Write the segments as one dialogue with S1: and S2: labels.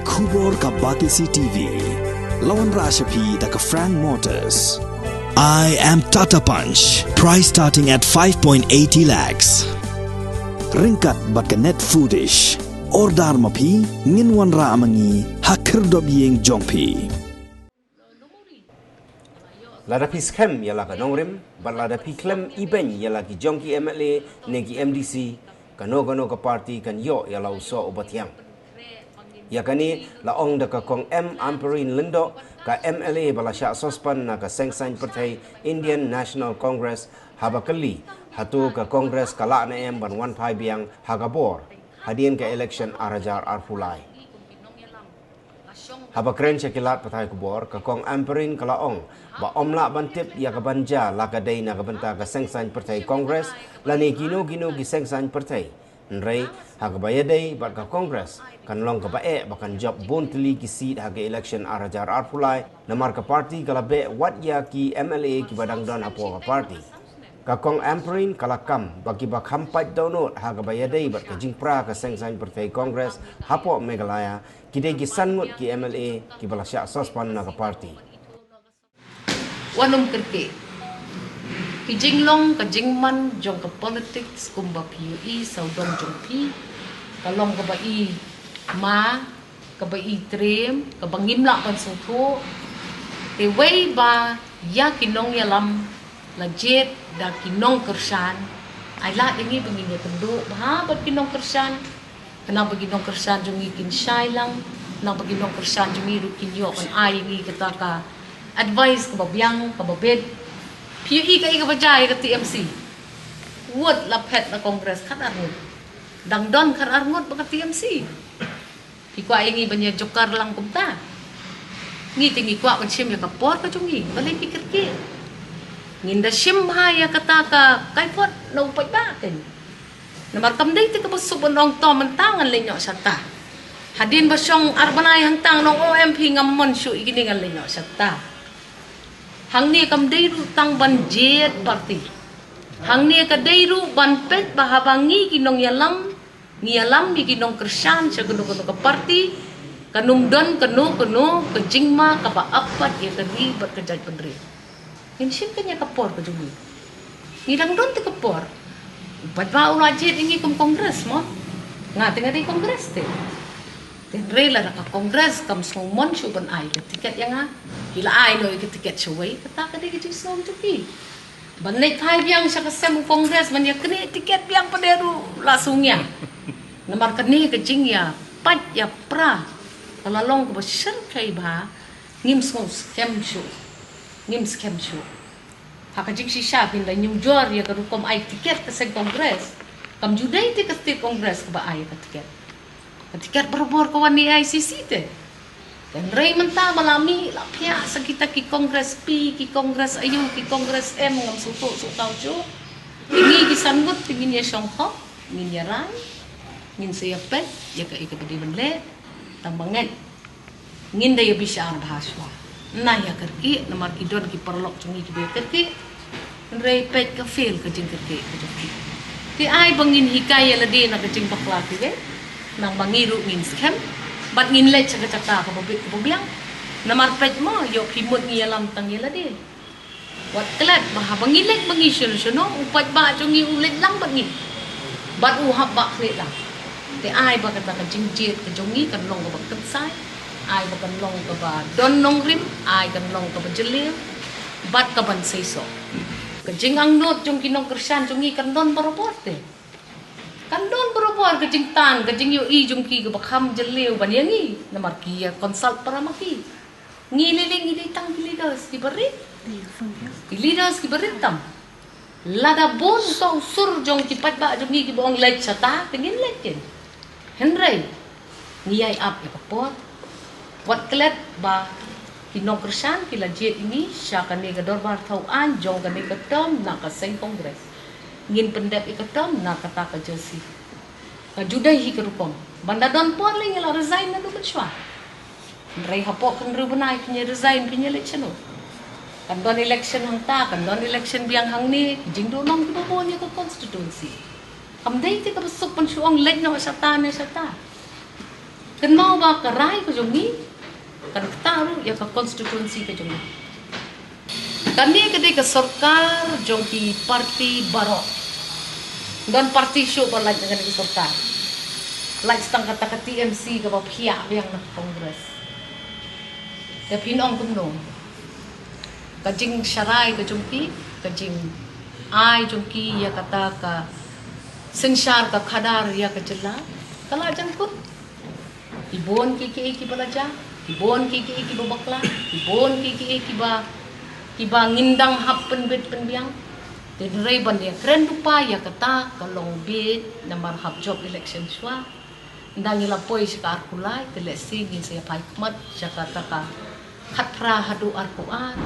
S1: Kubor ka Batisi TV. Lawan Rashapi da ka Frank Motors. I am Tata Punch. Price starting at 5.80 lakhs. Ringkat bat ka Net Foodish. Ordar mapi nginwan ra amangi hakir dob yeng jongpi.
S2: Lada pi scam yala ka nongrim, bat lada pi klem iben yala ki jongki MLA negi MDC kano ka parti kan yo yala uso obat yang. Ya kani la ong da ka kong M Amperin Lindo ka MLA balasya sospan na ka sengsain partai Indian National Congress habakali hatu ka Congress kala na em ban 15 biang hagabor hadian ka election arajar arfulai. Habakren syakilat patai kubor ka kong Amperin kala ong ba omla bantip ya ka banja la ka day na ka banta ka sengsain partai Congress la ni gino ki sengsain partai. Nrei hagabaya day bat ka Congress kan long ka bae bakan job bontli ki seat haga election arajar arfulai namar ka parti kala be wat ya ki MLA ki badang don apo ka parti ka kong Amperin kala kam bagi bak hampat download hagabaya day bat ka jingpra ka sengsain partai Congress hapo Meghalaya kidai ki sangut ki MLA ki balasya sospan na ka parti
S3: wanum kerke ki jinglong ka jingman jong ka politics kumba PUE saudong jong pi kalong ka bai ma ka bai trem ka bangimla kan suko te wei ba ya kinong yalam lajet da kinong kersan ai la dingi bangin ya tendo ha ba kinong kersan kana baginong kersan jong ikin syai lang na baginong kersan jong irukin yo kan ai ni kata ka advice ka babyang ka babed PUE ka ikabajay ka TMC. Wud lapet na Congress kan arngot. Dangdon kan arngot baka TMC. Ikwa ingi banya jokar lang kumta. Ngi tingi kwa kan sim ya kapor ka chungi. Balay pikir ki. Nginda sim haya kata ka kay pot na upay batin. Namar kamday ti kabusubon ong to mantangan lenyo sa ta. Hadin ba siyang arbanay hangtang ng OMP ngamon siyo iginingan lenyo sa ta. Hang ni kam deiru tang banjet parti. Hang ni ka deiru ban pet bahabangi kinong yalam mi kinong kersan sa kuno ka parti kanumdon kanu ke jingma ka baapat ya kani bat ka jaj pendri. Insin kanya kapor ka jumi. Ngidang don te kapor. Bat ba ulah jet ingi kum kongres mo. Nga tengah di kongres te. Tenre la ka kongres kam sumon su ban ai ka tiket yang ha. Hila ai no ka tiket suway kata ka di ka som tuki. Ban nei thai biang sa ka sem kongres ban ya kini tiket biang paderu lasungnya. Namar kani ka jingya pat ya pra. Kalalong ko ba sir kai ba ngim scam show. Ngim scam show. Haka jing si sha pinda New York ya ka rukom ai tiket ka sa kongres. Kam judai ti ka kongres ka ba ai ka tiket. Tiket berbor kawan ni ICC te. Dan Ray menta malami lapia sa kita ki Kongres P, ki Kongres Ayu, ki Kongres M ngam suto tau jo. Ini ki sangut tingin ya Songkok, ngin ya Rai, ngin saya pet, ya ka ikabadi benle, tambangan. Ngin da ya bisa ar bahaswa. Nah ya kerki, namar idon ki perlok cungi ki kerki. Ray pet ka fail ka jing kerki ka jing. Ti ai bangin hikaya ladi na ka jing bakla ki be. Nang bangiru ngin scam bat ngin le caka-caka ka biang namar pet mo yo kimut ngi alam tang yela de wat klat bah bangin le bangi no upat ba jongi ulet lang bangi bat uhap ba kle lang te ai ba kata ka jingjit ka jongi kan long ka bakkat sai ai ba kan long ka ba don nong rim ai kan long ka ba jelir bat ka ban seiso ka jingang not jong kinong kersan jongi kan don boroporte Kandon berubah ke jingtan, ke jing yoi jungki ke bakam jeliu banyangi, namar kia konsult para maki. Ngililing tang leaders ki berit. Leaders ki beritam. Lada bon to sur jong ki pat ba jongi ki boong lech sata, tingin lechen. Henry, ngiyay up ya kapot. Wat klet ba kinong kersan kila jet ini siya kani ka dorbar tauan jong kani ka tom na ka seng kongres. Ngin pendep ikatom na kata ka jersey. Ka juday hi kerupong. Banda don pon ling ila resign na do betwa. Ndray hapo kan rubunay pinya resign pinya election no. Kan don election hangta, kan don election biang hang ni jing do nong kibo niya ka constituency. Kamday ti ka besok pan suang leg na sa ta. Kan mau ba karai ko jong ni. Kan taru ya ka constituency ka jong ni. Kami kedai ke sarkar jong ki parti Barok. Dan parti show ba like dengan ke sarkar. Like setang kata ke TMC ke ba pihak yang nak kongres. Ya pinong kumno. Kajing syarai ke jong ki, kajing ai jong ki ya kata ka sensyar ka kadar ya ke jela. Kala jangkut. Ibon ki balaja, ibon ki babakla, ibon ki ba ngindang hap penbet penbiang. Dan reiban dia keren lupa ya kata kalong bid namar hap job election shwa. Ndang ila poi ska arkulai telesi ngin saya paikmat Jakarta ka khatra hadu arkuan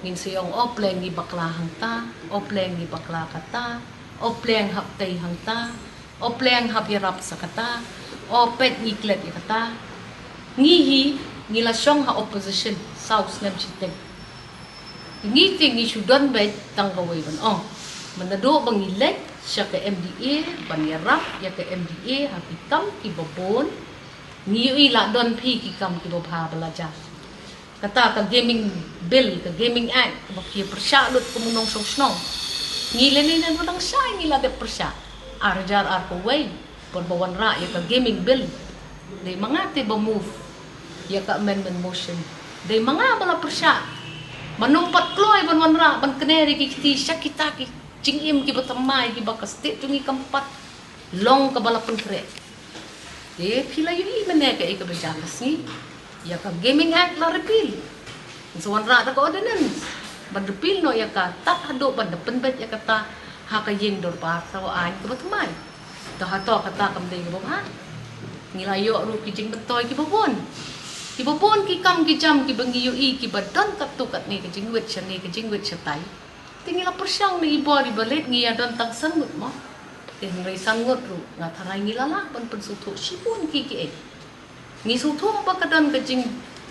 S3: ngin sayong opleng ni bakla hangta, opleng ni bakla kata, opleng hap tei hangta, opleng hap yarap sakata, opet ngiklet ya kata. Ngihi ngila syong ha opposition South Nam Chiteng. Ngiting ni sudan bet tanggawai ban ong. Menado bang ilek siya ke MDA banyarap ya ke MDA hakikam ki babon ngiui la don pi ki kam ki babha belajar. Kata ka gaming bill ka gaming act ka ki persya lut kumunong song. Ngile ni nan walang syai ngila de persya. Arjar ar ko way perbawan ra ya ka gaming bill. Day mga te ba move ya ka amendment motion. Day mga bala persya. Manumpat kloy ban wanra ban keneri ki kiti sya kita ki cingim ki batamay ki bakasti tungi kampat long ka bala pengkre. De pila yui mene ka ika berjalas ni. Ya ka gaming act la repeal. So wanra ta ka ordinance. Ban repeal no ya ka tat hado ban depen bet ya kata ha ka yeng dor pa sawa an ka batamay. Ta hato kata kam dei ka babha. Ngilayo ru ki jing betoy ki babon. Ki babon ki kam ki jam ki bangiyo i ki badan katukat ni ki jing wet sya ni ki jing wet sya tai. Tingila persyang ni ibo di balit ngiya don tang sangut mo. Tin ray sangut ru ngataray ngilala ban pensuto sipun ki ki eh. Ngi suto ba kadan ka jing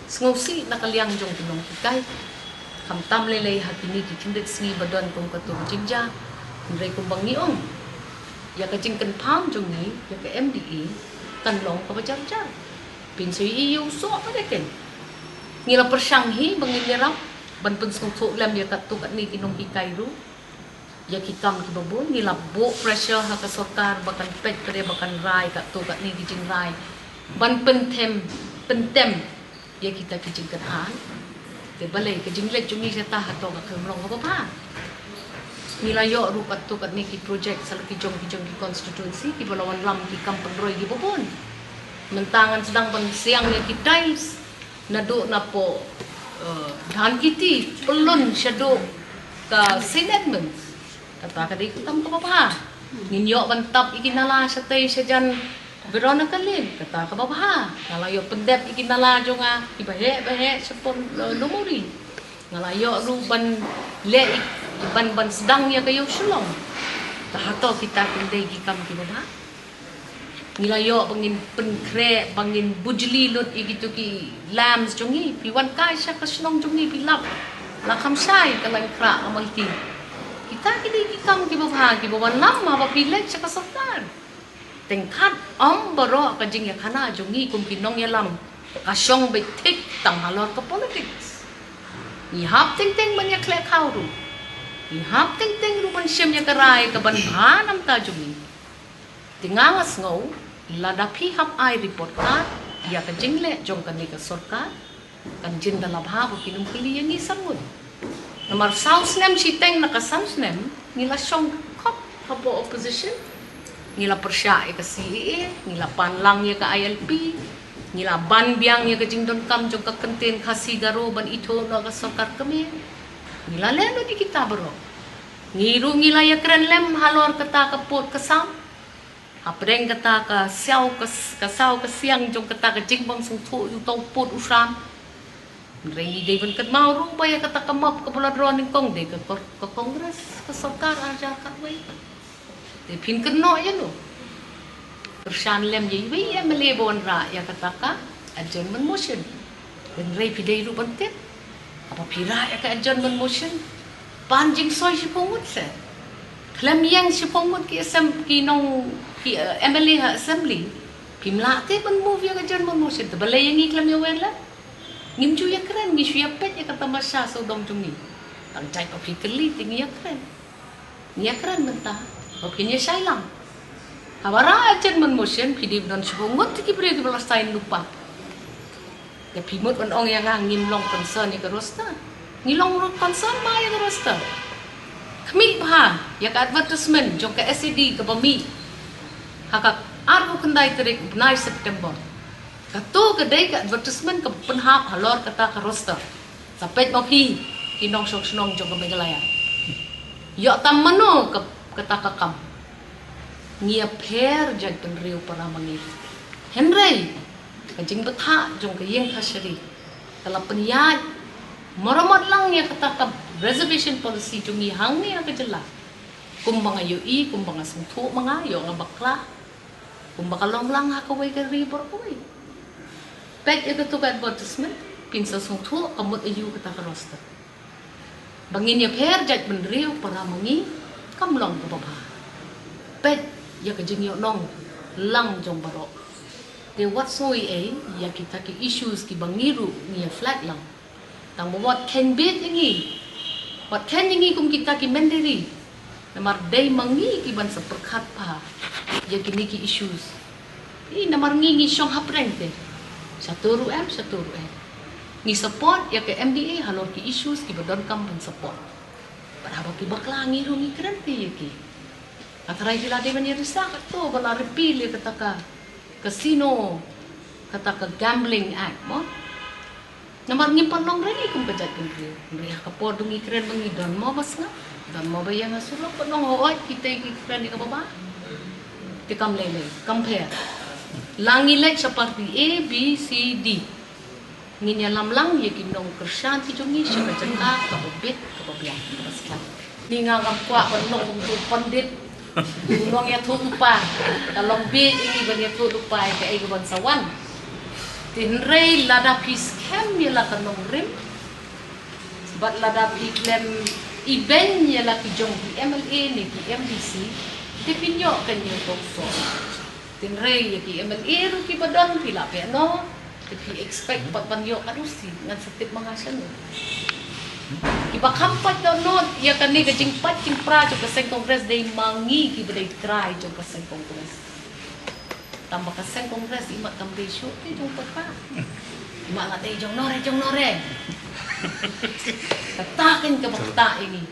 S3: sngosi nakaliang jong tinong kikay. Kam tam lelay hakini ki kindet sngi badan kong katu jingja. Ray kumbang niong. Ya ka jing kan pam jong ni ya ka MDA kan long ka bajar-jar. Pinsay iyo so pa deken. Ngila persyang hi bangilirap ban pensuk lam ya kat tukat ni kinong hikay ru. Ya kikam ki babon ngila bo pressure ha ka sarkar bakan pet kare bakan rai kat tukat ni kijing rai. Ban pentem ya kita kijing kan. Te balai kijing lek jungi sa ta hato ka kemlong ka pa. Ngila yo ru kat tukat ni ki project sal kijong ki constituency ki balawan lam ki kampung roy ki babon. Mentangan sedang ban siang ni ki tiles nado na po dan kiti pelun shadow ka senetment kata kadi kutam ka baba ninyo bantap ikinala sa tay sa jan berona kalin kata ka baba ngalayo pendep ikinala jo nga ibahe sa pon lumuri ngalayo ru ban le ban sedang ya kayo sulong tahato kita kunday gikam ki baba nilayo bangin penkre bangin bujli lut igitu ki lambs jongi piwan kai sya kasnong jongi pilap lakam sai kalan kra amal ki kita kini kikam ki babha ki bawan lama ba pilek sya kasarkar tengkat om baro ka jing ya kana jongi kum kinong ya lam kasyong betik tang halor ka politics ni hap ting ting ban ya klek hawru ni hap ting ting ru ban syem ya karai ka ban bhanam ta jongi tingangas ngau ladapi hap ai report card ya ka jingle jong kan ni ka sarkar kan jin da labha bo kinum kili yang isangun namar South Nam Chiteng na ka South Nam nila syong kop habo opposition nila persya ka CEA nila panlang ya ka ILP nila ban biang ya ka jingdon kam jong ka kenten khasigaro ban ito na ka sarkar kami nila leno di kita bro ngiru ngila ya kren lem halor kata ka pot kasam apreng kata ka siaw ka siang jong kata ka jingbang sung thu yu tong pot usam rei de ban kat mau ru ba ya kata ka map ka bulat ron kong de ka kongres ka sarkar arja ka wai de pin kan no ya no persyan lem ye wi emle bon ra ya kata ka adjournment motion dan rei pi de ru ban tet apa pira ya ka adjournment motion panjing soi si pongut se Lam yang si pongut ki nong ki MLA assembly Pimlate ban movie ka jan mo sit balay yang iklam ya wala. Ngim chu ya keren ngi shu ya pet ya kata masya so dom jumi. Tang cai pa fikli tingi ya keren. Ni ya keren mentah. Opinya sailang. Hawara ajan man motion pidib dan shungut ki bre ki belastain lupa. Ya pimut on ong yang ngim long concern ya rosta. Ngilong concern ma ya rosta. Kami pa ya ka advertisement jong ka SED ka bami. Hakak Argo kendai terik benai September. Katu kedai ke advertisement ke penhap halor kata ke roster. Sampai mau kinong sok senong jong ke Meghalaya. Yok tam mano ke kata kakam. Ngia per jag penriu para mangi. Henry kajing betha jong ke yeng kasari. Kalau peniat maramat lang ya kata ke reservation policy jong hang ni yang kejelas. Kumbang UI kumbang sungtu mangayo ngabakla. Kung bakalong lang hakaway ka ribor ko eh. Pet yung ito ka advertisement, pinsa sungtu, kamot ayu kita ka roster. Bangin niya per, jat benriyo para mangi, kamlong ka baba. Pet, ya ka jing nong, lang jong baro. De what soy eh, ya kita ki issues ki bangiru, niya flat lang. Tang what can be tingi. What can tingi kung kita ki mendiri. Namar day mangi ki ban sa perkat pa. Ya kini ki issues. Ini namar ngi syong haprente. Satu ruem. Ngi support ya ke MDA halor ki issues ki badon kam ban support. Berapa ki bakla ngi ru ngi krente ya ki. Atrai ki lade ban yerisa ka to bala repeal ya kata ka casino kata ka gambling act mo. Namar ngi panong reni kum pejat kum ri. Meriah ka por dungi kren bangi don mo bas nga. Dan mo bayang asulo panong hoot kita ki kren di ka baba. Tikam lele, compare. Langilek seperti A, B, C, D. Nginya lam ya kinong kersan ti jongi syaka jengka ka obit ka babiang paskan. Ni nga kwa banong untuk pandit. Nong ya tu lupa. Kalong bit ini ban ya tu lupa ka ay ban sawan. Tinrei lada piskem ya la kanong rim. Sebab lada piklem event ya la ki jong MLA ni ki MDC. Dipinyo kanyo doktor. Tinrei ya ki MLA ru ki badan pila pe no. Tapi expect pat panyo karusi ngan setip mangasan. Iba kampat daw no ya kani gajing pat jing pra jo kaseng kongres day mangi ki badai try jo kaseng kongres. Tambah kaseng kongres imat kambe show ti jong pat pa. Imat la day jong nore. Tatakin ka bakta ini.